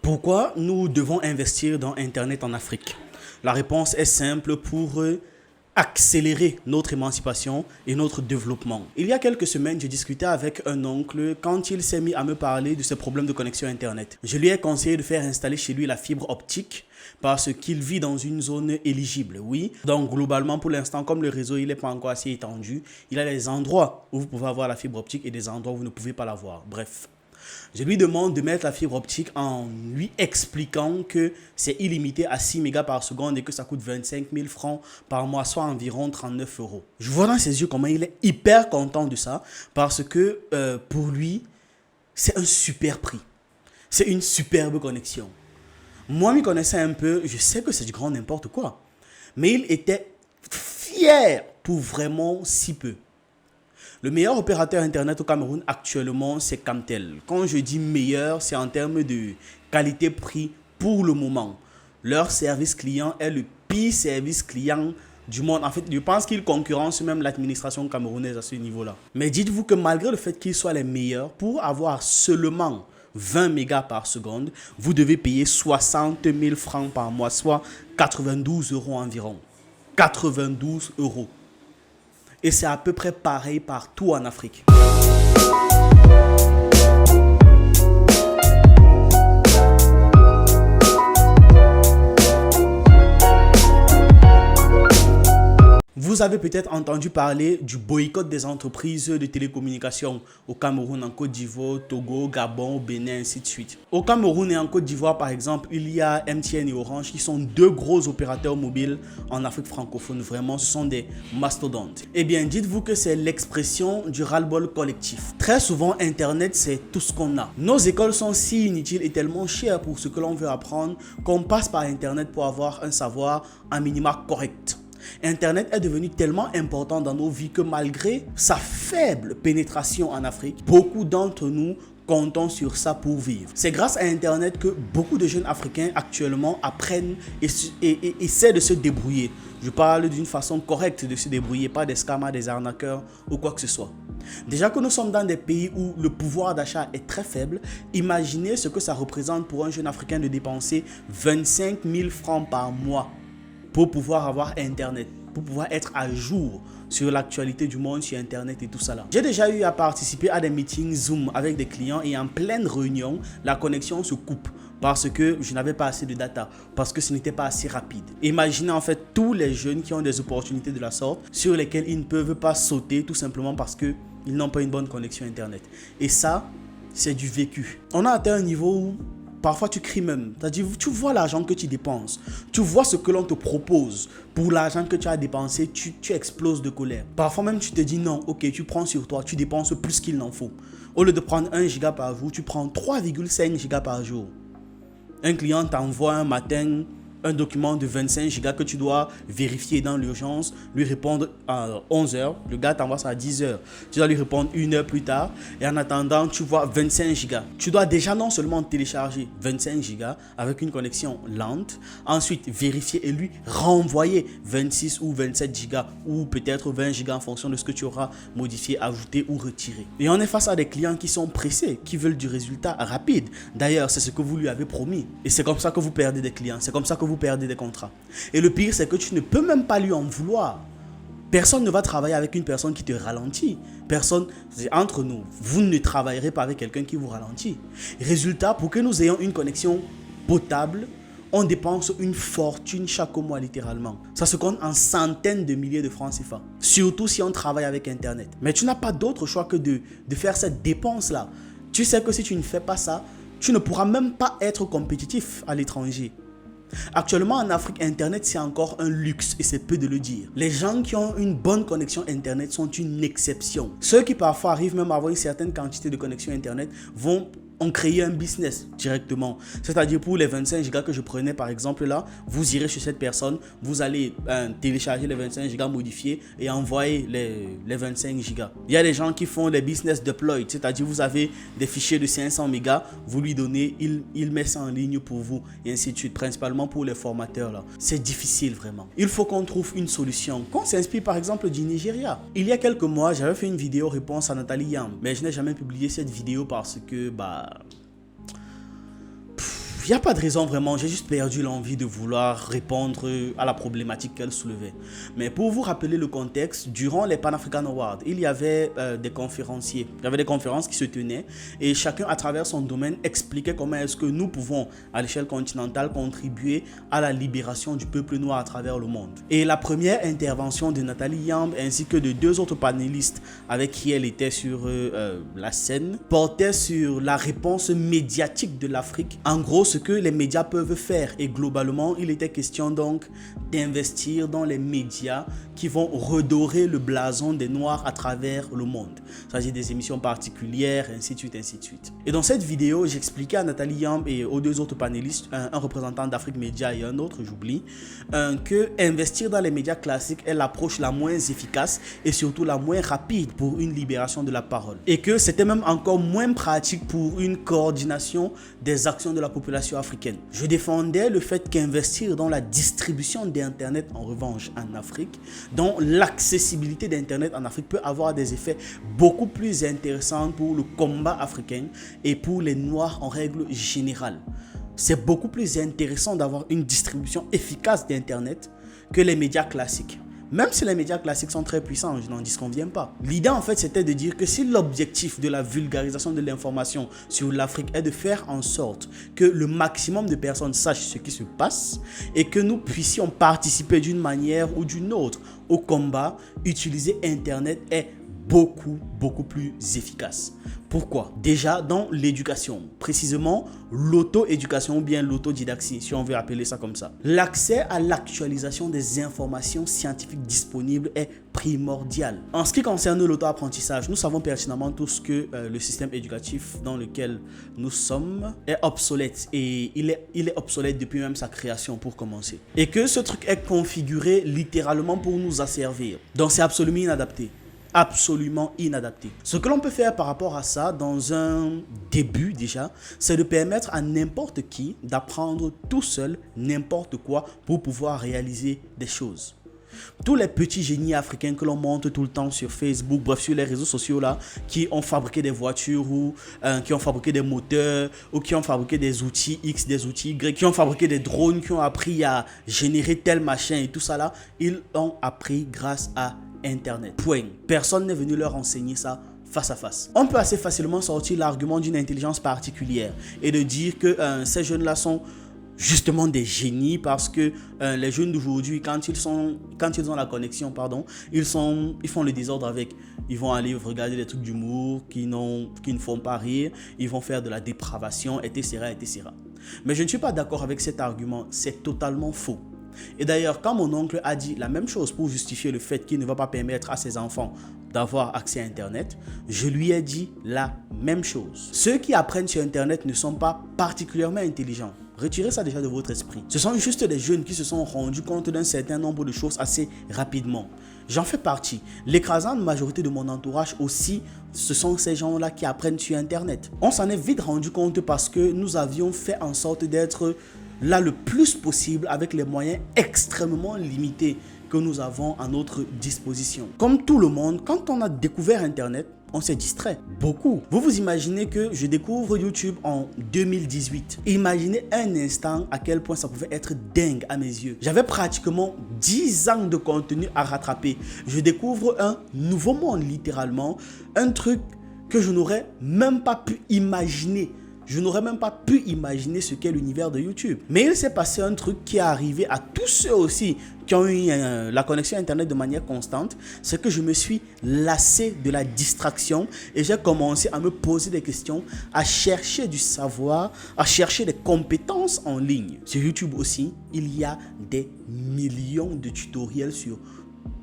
Pourquoi nous devons investir dans Internet en Afrique? La réponse est simple: pour accélérer notre émancipation et notre développement. Il y a quelques semaines, j'ai discuté avec un oncle quand il s'est mis à me parler de ses problèmes de connexion Internet. Je lui ai conseillé de faire installer chez lui la fibre optique parce qu'il vit dans une zone éligible, oui. Donc globalement, pour l'instant, comme le réseau il n'est pas encore assez étendu, il y a des endroits où vous pouvez avoir la fibre optique et des endroits où vous ne pouvez pas l'avoir. Bref. Je lui demande de mettre la fibre optique en lui expliquant que c'est illimité à 6 mégas par seconde et que ça coûte 25 000 francs par mois, soit environ 39 euros. Je vois dans ses yeux comment il est hyper content de ça parce que pour lui, c'est un super prix. C'est une superbe connexion. Moi, m'y connaissais un peu, je sais que c'est du grand n'importe quoi. Mais il était fier pour vraiment si peu. Le meilleur opérateur Internet au Cameroun actuellement, c'est Camtel. Quand je dis meilleur, c'est en termes de qualité-prix pour le moment. Leur service client est le pire service client du monde. En fait, je pense qu'ils concurrencent même l'administration camerounaise à ce niveau-là. Mais dites-vous que malgré le fait qu'ils soient les meilleurs, pour avoir seulement 20 mégas par seconde, vous devez payer 60 000 francs par mois, soit 92 euros environ. 92 euros. Et c'est à peu près pareil partout en Afrique. Vous avez peut-être entendu parler du boycott des entreprises de télécommunications au Cameroun, en Côte d'Ivoire, Togo, Gabon, Bénin, ainsi de suite. Au Cameroun et en Côte d'Ivoire, par exemple, il y a MTN et Orange qui sont deux gros opérateurs mobiles en Afrique francophone. Vraiment, ce sont des mastodontes. Eh bien, dites-vous que c'est l'expression du ras-le-bol collectif. Très souvent, Internet, c'est tout ce qu'on a. Nos écoles sont si inutiles et tellement chères pour ce que l'on veut apprendre qu'on passe par Internet pour avoir un savoir en minima correct. Internet est devenu tellement important dans nos vies que malgré sa faible pénétration en Afrique, beaucoup d'entre nous comptons sur ça pour vivre. C'est grâce à Internet que beaucoup de jeunes Africains actuellement apprennent et essaient de se débrouiller. Je parle d'une façon correcte de se débrouiller, pas des scammers, des arnaqueurs ou quoi que ce soit. Déjà que nous sommes dans des pays où le pouvoir d'achat est très faible, imaginez ce que ça représente pour un jeune Africain de dépenser 25 000 francs par mois pour pouvoir avoir Internet, pour pouvoir être à jour sur l'actualité du monde sur Internet et tout ça là. J'ai déjà eu à participer à des meetings Zoom avec des clients et en pleine réunion, la connexion se coupe parce que je n'avais pas assez de data, parce que ce n'était pas assez rapide. Imaginez en fait tous les jeunes qui ont des opportunités de la sorte sur lesquelles ils ne peuvent pas sauter tout simplement parce qu'ils n'ont pas une bonne connexion Internet. Et ça, c'est du vécu. On a atteint un niveau où parfois tu cries même, c'est-à-dire tu vois l'argent que tu dépenses, tu vois ce que l'on te propose pour l'argent que tu as dépensé, tu exploses de colère. Parfois même tu te dis non, ok, tu prends sur toi, tu dépenses plus qu'il n'en faut. Au lieu de prendre 1 giga par jour, tu prends 3,5 gigas par jour. Un client t'envoie un matin un document de 25 gigas que tu dois vérifier dans l'urgence, lui répondre à 11h, le gars t'envoie ça à 10h. Tu dois lui répondre 1 heure plus tard et en attendant, tu vois 25 gigas. Tu dois déjà non seulement télécharger 25 gigas avec une connexion lente, ensuite vérifier et lui renvoyer 26 ou 27 gigas ou peut-être 20 gigas en fonction de ce que tu auras modifié, ajouté ou retiré. Et on est face à des clients qui sont pressés, qui veulent du résultat rapide. D'ailleurs, c'est ce que vous lui avez promis. Et c'est comme ça que vous perdez des clients, c'est comme ça que vous perdez des contrats. Et le pire, c'est que tu ne peux même pas lui en vouloir. Personne ne va travailler avec une personne qui te ralentit. Personne, entre nous, vous ne travaillerez pas avec quelqu'un qui vous ralentit. Résultat, pour que nous ayons une connexion potable, on dépense une fortune chaque mois littéralement. Ça se compte en centaines de milliers de francs CFA. Surtout si on travaille avec Internet. Mais tu n'as pas d'autre choix que de faire cette dépense-là. Tu sais que si tu ne fais pas ça, tu ne pourras même pas être compétitif à l'étranger. Actuellement en Afrique, Internet c'est encore un luxe et c'est peu de le dire. Les gens qui ont une bonne connexion Internet sont une exception. Ceux qui parfois arrivent même à avoir une certaine quantité de connexion Internet ont créé un business directement. C'est-à-dire pour les 25 gigas que je prenais par exemple là, vous irez chez cette personne, vous allez télécharger les 25 gigas modifiés et envoyer les 25 gigas. Il y a des gens qui font des business deployed, c'est-à-dire vous avez des fichiers de 500 mégas, vous lui donnez, il met ça en ligne pour vous et ainsi de suite, principalement pour les formateurs là. C'est difficile vraiment. Il faut qu'on trouve une solution, qu'on s'inspire par exemple du Nigeria. Il y a quelques mois, j'avais fait une vidéo réponse à Nathalie Yam, mais je n'ai jamais publié cette vidéo parce que Il n'y a pas de raison vraiment, j'ai juste perdu l'envie de vouloir répondre à la problématique qu'elle soulevait. Mais pour vous rappeler le contexte, durant les Pan-African Awards, il y avait des conférenciers. Il y avait des conférences qui se tenaient et chacun à travers son domaine expliquait comment est-ce que nous pouvons à l'échelle continentale contribuer à la libération du peuple noir à travers le monde. Et la première intervention de Nathalie Yamb ainsi que de deux autres panélistes avec qui elle était sur la scène portait sur la réponse médiatique de l'Afrique. En gros, ce que les médias peuvent faire. Et globalement, il était question donc d'investir dans les médias qui vont redorer le blason des Noirs à travers le monde. Il s'agit des émissions particulières, ainsi de suite, ainsi de suite. Et dans cette vidéo, j'expliquais à Nathalie Yamb et aux deux autres panélistes, un représentant d'Afrique Média et un autre, j'oublie, que investir dans les médias classiques est l'approche la moins efficace et surtout la moins rapide pour une libération de la parole. Et que c'était même encore moins pratique pour une coordination des actions de la population africaine. Je défendais le fait qu'investir dans la distribution d'Internet en revanche en Afrique, dont l'accessibilité d'Internet en Afrique peut avoir des effets beaucoup plus intéressants pour le combat africain et pour les Noirs en règle générale. C'est beaucoup plus intéressant d'avoir une distribution efficace d'Internet que les médias classiques. Même si les médias classiques sont très puissants, je n'en disconviens pas. L'idée en fait c'était de dire que si l'objectif de la vulgarisation de l'information sur l'Afrique est de faire en sorte que le maximum de personnes sachent ce qui se passe et que nous puissions participer d'une manière ou d'une autre au combat, utiliser Internet est beaucoup plus efficace. Pourquoi? Déjà dans l'éducation, précisément l'auto-éducation ou bien l'autodidactie, si on veut appeler ça comme ça. L'accès à l'actualisation des informations scientifiques disponibles est primordial. En ce qui concerne l'auto-apprentissage, nous savons pertinemment tous que le système éducatif dans lequel nous sommes est obsolète et il est obsolète depuis même sa création pour commencer. Et que ce truc est configuré littéralement pour nous asservir. Donc c'est absolument inadapté. Absolument inadapté. Ce que l'on peut faire par rapport à ça dans un début déjà, c'est de permettre à n'importe qui d'apprendre tout seul n'importe quoi pour pouvoir réaliser des choses. Tous les petits génies africains que l'on montre tout le temps sur Facebook, bref sur les réseaux sociaux là, qui ont fabriqué des voitures ou qui ont fabriqué des moteurs ou qui ont fabriqué des outils X, des outils Y, qui ont fabriqué des drones, qui ont appris à générer tel machin et tout ça là, ils ont appris grâce à Internet. Point. Personne n'est venu leur enseigner ça face à face. On peut assez facilement sortir l'argument d'une intelligence particulière et de dire que ces jeunes-là sont justement des génies parce que les jeunes d'aujourd'hui, quand ils ont la connexion, ils font le désordre avec. Ils vont aller regarder des trucs d'humour qui ne font pas rire, ils vont faire de la dépravation, etc., etc. Mais je ne suis pas d'accord avec cet argument, c'est totalement faux. Et d'ailleurs, quand mon oncle a dit la même chose pour justifier le fait qu'il ne va pas permettre à ses enfants d'avoir accès à Internet, je lui ai dit la même chose. Ceux qui apprennent sur Internet ne sont pas particulièrement intelligents. Retirez ça déjà de votre esprit. Ce sont juste des jeunes qui se sont rendus compte d'un certain nombre de choses assez rapidement. J'en fais partie. L'écrasante majorité de mon entourage aussi, ce sont ces gens-là qui apprennent sur Internet. On s'en est vite rendu compte parce que nous avions fait en sorte d'être là le plus possible avec les moyens extrêmement limités que nous avons à notre disposition. Comme tout le monde, quand on a découvert Internet, on s'est distrait beaucoup. Vous vous imaginez que je découvre YouTube en 2018. Imaginez un instant à quel point ça pouvait être dingue à mes yeux. J'avais pratiquement 10 ans de contenu à rattraper. Je découvre un nouveau monde littéralement, un truc que je n'aurais même pas pu imaginer. Je n'aurais même pas pu imaginer ce qu'est l'univers de YouTube. Mais il s'est passé un truc qui est arrivé à tous ceux aussi qui ont eu la connexion Internet de manière constante. C'est que je me suis lassé de la distraction et j'ai commencé à me poser des questions, à chercher du savoir, à chercher des compétences en ligne. Sur YouTube aussi, il y a des millions de tutoriels sur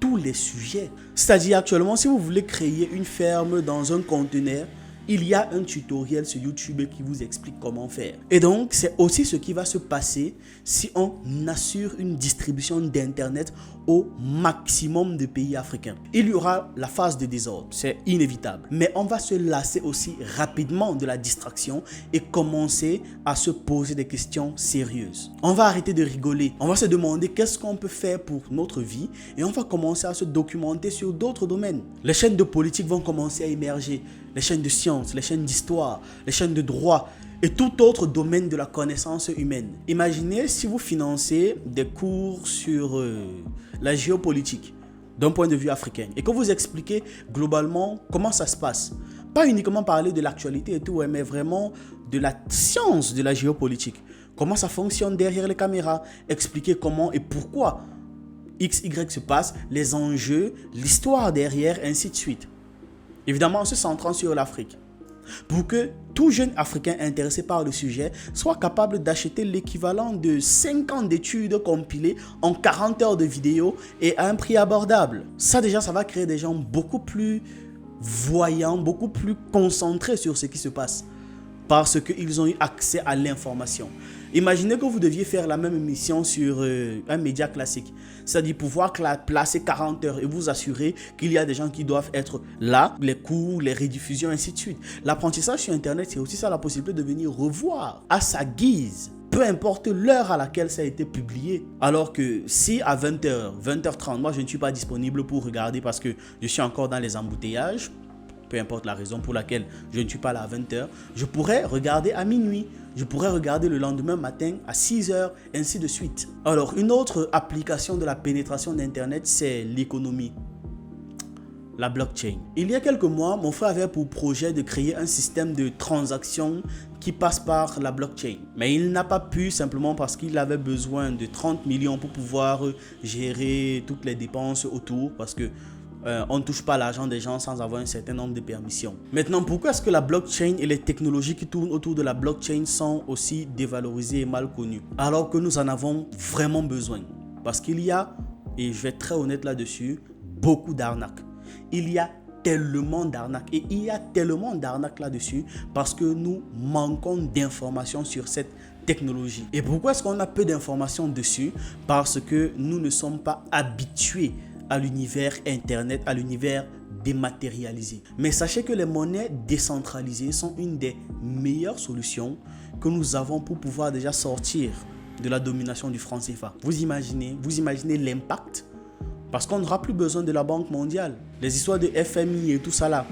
tous les sujets. C'est-à-dire actuellement, si vous voulez créer une ferme dans un conteneur, il y a un tutoriel sur YouTube qui vous explique comment faire. Et donc, c'est aussi ce qui va se passer si on assure une distribution d'Internet au maximum de pays africains. Il y aura la phase de désordre, c'est inévitable. Mais on va se lasser aussi rapidement de la distraction et commencer à se poser des questions sérieuses. On va arrêter de rigoler. On va se demander qu'est-ce qu'on peut faire pour notre vie et on va commencer à se documenter sur d'autres domaines. Les chaînes de politique vont commencer à émerger. Les chaînes de sciences, les chaînes d'histoire, les chaînes de droit. et tout autre domaine de la connaissance humaine. Imaginez si vous financez des cours sur la géopolitique d'un point de vue africain et que vous expliquez globalement comment ça se passe. Pas uniquement parler de l'actualité et tout, mais vraiment de la science de la géopolitique. Comment ça fonctionne derrière les caméras, expliquer comment et pourquoi X, Y se passe, les enjeux, l'histoire derrière, ainsi de suite. Évidemment, en se centrant sur l'Afrique. Pour que tout jeune Africain intéressé par le sujet soit capable d'acheter l'équivalent de 5 ans d'études compilées en 40 heures de vidéo et à un prix abordable. Ça déjà, ça va créer des gens beaucoup plus voyants, beaucoup plus concentrés sur ce qui se passe parce qu'ils ont eu accès à l'information. Imaginez que vous deviez faire la même émission sur un média classique, c'est-à-dire pouvoir placer 40 heures et vous assurer qu'il y a des gens qui doivent être là, les cours, les rediffusions, ainsi de suite. L'apprentissage sur Internet, c'est aussi ça la possibilité de venir revoir à sa guise, peu importe l'heure à laquelle ça a été publié. Alors que si à 20h, 20h30, moi je ne suis pas disponible pour regarder parce que je suis encore dans les embouteillages, peu importe la raison pour laquelle je ne suis pas là à 20h, je pourrais regarder à minuit, je pourrais regarder le lendemain matin à 6h, ainsi de suite. Alors, une autre application de la pénétration d'Internet, c'est l'économie, la blockchain. Il y a quelques mois, mon frère avait pour projet de créer un système de transaction qui passe par la blockchain. Mais il n'a pas pu simplement parce qu'il avait besoin de 30 millions pour pouvoir gérer toutes les dépenses autour parce que on ne touche pas l'argent des gens sans avoir un certain nombre de permissions. Maintenant, pourquoi est-ce que la blockchain et les technologies qui tournent autour de la blockchain sont aussi dévalorisées et mal connues alors que nous en avons vraiment besoin? Parce qu'il y a, et je vais être très honnête là-dessus, beaucoup d'arnaques. Il y a tellement d'arnaques et il y a tellement d'arnaques là-dessus parce que nous manquons d'informations sur cette technologie. Et pourquoi est-ce qu'on a peu d'informations dessus? Parce que nous ne sommes pas habitués à l'univers Internet, à l'univers dématérialisé. Mais sachez que les monnaies décentralisées sont une des meilleures solutions que nous avons pour pouvoir déjà sortir de la domination du franc CFA. Vous imaginez l'impact? Parce qu'on n'aura plus besoin de la Banque mondiale. Les histoires de FMI et tout ça là,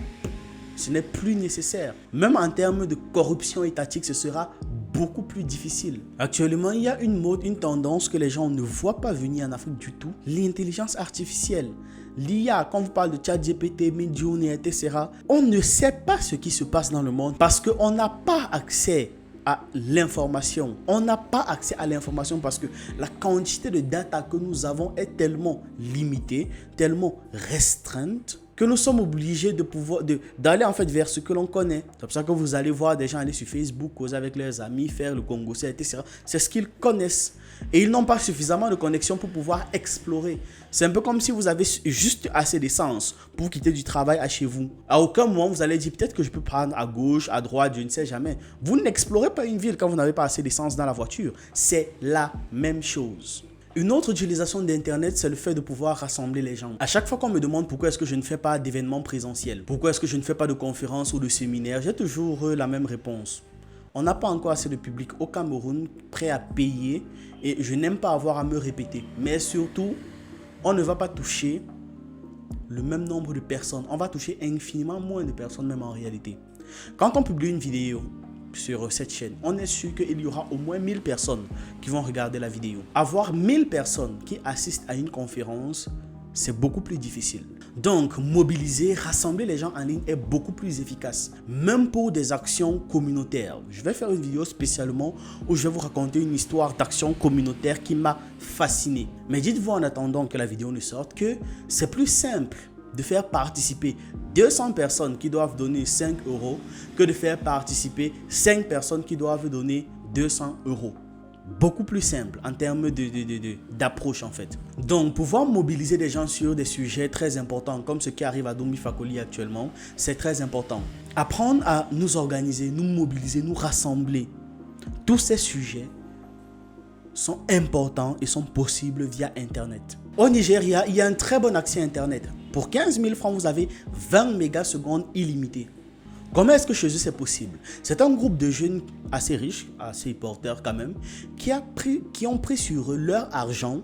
ce n'est plus nécessaire. Même en termes de corruption étatique, ce sera beaucoup plus difficile. Actuellement, il y a une mode, une tendance que les gens ne voient pas venir en Afrique du tout. L'intelligence artificielle, l'IA, quand vous parlez de ChatGPT, Midjourney, etc., on ne sait pas ce qui se passe dans le monde parce qu'on n'a pas accès à l'information. On n'a pas accès à l'information parce que la quantité de data que nous avons est tellement limitée, tellement restreinte, que nous sommes obligés d'aller en fait vers ce que l'on connaît. C'est pour ça que vous allez voir des gens aller sur Facebook, causer avec leurs amis, faire le Congo, etc. C'est ce qu'ils connaissent. Et ils n'ont pas suffisamment de connexion pour pouvoir explorer. C'est un peu comme si vous avez juste assez d'essence pour quitter du travail à chez vous. À aucun moment, vous allez dire peut-être que je peux prendre à gauche, à droite, je ne sais jamais. Vous n'explorez pas une ville quand vous n'avez pas assez d'essence dans la voiture. C'est la même chose. Une autre utilisation d'Internet, c'est le fait de pouvoir rassembler les gens. À chaque fois qu'on me demande pourquoi est-ce que je ne fais pas d'événements présentiels, pourquoi est-ce que je ne fais pas de conférences ou de séminaires, j'ai toujours la même réponse. On n'a pas encore assez de public au Cameroun prêt à payer et je n'aime pas avoir à me répéter. Mais surtout, on ne va pas toucher le même nombre de personnes. On va toucher infiniment moins de personnes même en réalité. Quand on publie une vidéo sur cette chaîne, on est sûr qu'il y aura au moins 1000 personnes qui vont regarder la vidéo. Avoir 1000 personnes qui assistent à une conférence, c'est beaucoup plus difficile. Donc, mobiliser, rassembler les gens en ligne est beaucoup plus efficace, même pour des actions communautaires. Je vais faire une vidéo spécialement où je vais vous raconter une histoire d'action communautaire qui m'a fasciné. Mais dites-vous en attendant que la vidéo ne sorte que c'est plus simple de faire participer 200 personnes qui doivent donner 5 € que de faire participer 5 personnes qui doivent donner 200 €. Beaucoup plus simple en termes d'approche en fait. Donc pouvoir mobiliser des gens sur des sujets très importants comme ce qui arrive à Doumbi Fakoli actuellement, c'est très important. Apprendre à nous organiser, nous mobiliser, nous rassembler. Tous ces sujets sont importants et sont possibles via Internet. Au Nigeria, il y a un très bon accès à Internet. Pour 15 000 francs, vous avez 20 mégasecondes illimitées. Comment est-ce que chez eux c'est possible? C'est un groupe de jeunes assez riches, assez porteurs quand même, qui ont pris sur eux leur argent,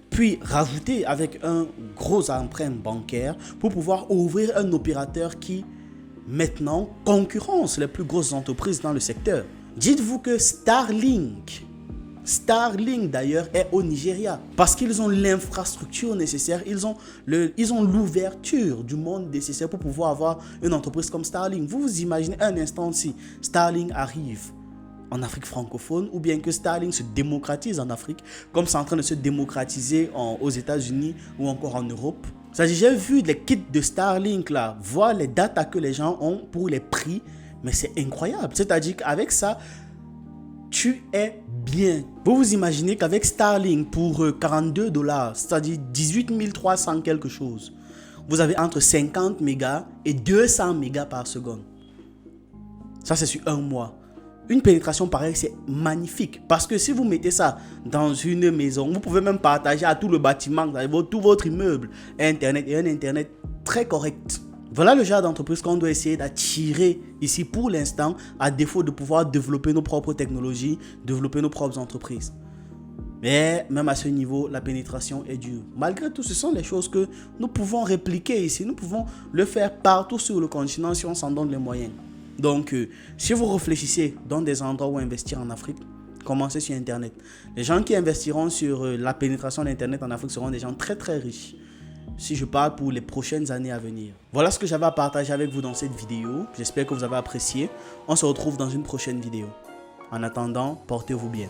puis rajouté avec un gros emprunt bancaire pour pouvoir ouvrir un opérateur qui maintenant concurrence les plus grosses entreprises dans le secteur. Dites-vous que Starlink d'ailleurs est au Nigeria parce qu'ils ont l'infrastructure nécessaire, ils ont l'ouverture du monde nécessaire pour pouvoir avoir une entreprise comme Starlink. Vous vous imaginez un instant si Starlink arrive en Afrique francophone ou bien que Starlink se démocratise en Afrique comme c'est en train de se démocratiser aux États-Unis ou encore en Europe. J'ai vu les kits de Starlink là, voir les data que les gens ont pour les prix, mais c'est incroyable. C'est-à-dire qu'avec ça, tu es bien. Vous vous imaginez qu'avec Starlink pour 42 $, c'est-à-dire 18 300 quelque chose, vous avez entre 50 mégas et 200 mégas par seconde. Ça, c'est sur un mois. Une pénétration pareille, c'est magnifique. Parce que si vous mettez ça dans une maison, vous pouvez même partager à tout le bâtiment, tout votre immeuble, Internet et un Internet très correct. Voilà le genre d'entreprise qu'on doit essayer d'attirer ici pour l'instant, à défaut de pouvoir développer nos propres technologies, développer nos propres entreprises. Mais même à ce niveau, la pénétration est dure. Malgré tout, ce sont les choses que nous pouvons répliquer ici. Nous pouvons le faire partout sur le continent si on s'en donne les moyens. Donc, si vous réfléchissez dans des endroits où investir en Afrique, commencez sur Internet. Les gens qui investiront sur la pénétration d'Internet en Afrique seront des gens très très riches. Si je parle pour les prochaines années à venir. Voilà ce que j'avais à partager avec vous dans cette vidéo. J'espère que vous avez apprécié. On se retrouve dans une prochaine vidéo. En attendant, portez-vous bien.